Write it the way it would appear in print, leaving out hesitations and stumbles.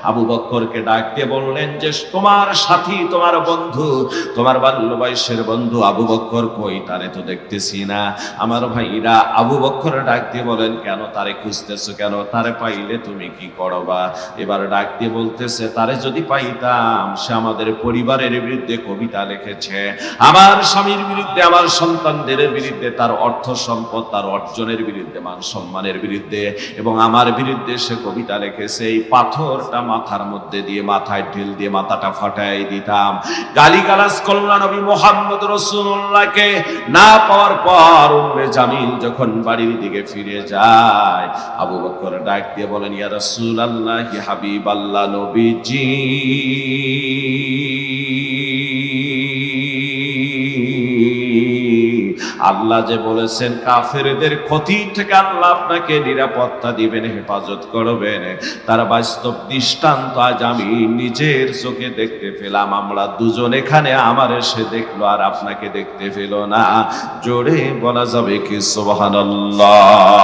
আবু বকরকে ডাক দিয়ে বললেন যে তোমার সাথী, তোমার বন্ধু, তোমার বাল্য বয়সের বন্ধু আবু বকর কই? তারে তো দেখতেছি না। আমার ভাইরা আবু বকর ডাক দিয়ে বলেন, কেন তারে খুঁজতেছো কেন? তারে পাইলে তুমি কি করবা? এবার ডাক দিয়ে বলতেছে, তারে যদি পাইতাম, সে আমাদের পরিবারের বিরুদ্ধে কবিতা লিখেছে, আমার স্বামীর বিরুদ্ধে, আমার সন্তানদের বিরুদ্ধে, তার অর্থ সম্পদ, তার অর্জনের বিরুদ্ধে, মান সম্মানের বিরুদ্ধে এবং আমার বিরুদ্ধে সে কবিতা লিখেছে। এই পাথরটা মাথার মধ্যে দিয়ে, মাথায় ঢিল দিয়ে মাথাটা ফাটাই দিতাম। গালিগালাজ করলেন নবী মুহাম্মদ রাসূলুল্লাহকে। না পাওয়ার পর উম্মে জামিল যখন বাড়ির দিকে ফিরে যায়, আবু বকর ডাক দিয়ে বলেন, ইয়া রাসূলুল্লাহ, ইয়া হাবিবাল্লাহ, নবীজি, আল্লাহ যে বলেছেন কাফেরদের ক্ষতি থেকে আল্লাহ আপনাকে নিরাপত্তা দিবেন, হেফাজত করবেন, তার বাস্তব দৃষ্টান্ত আজ আমি নিজের চোখে দেখতে পেলাম। আমরা দুজন এখানে, আমার এসে দেখলো আর আপনাকে দেখতে পেল না। জোরে বলা যাবে কি সুবহানাল্লাহ।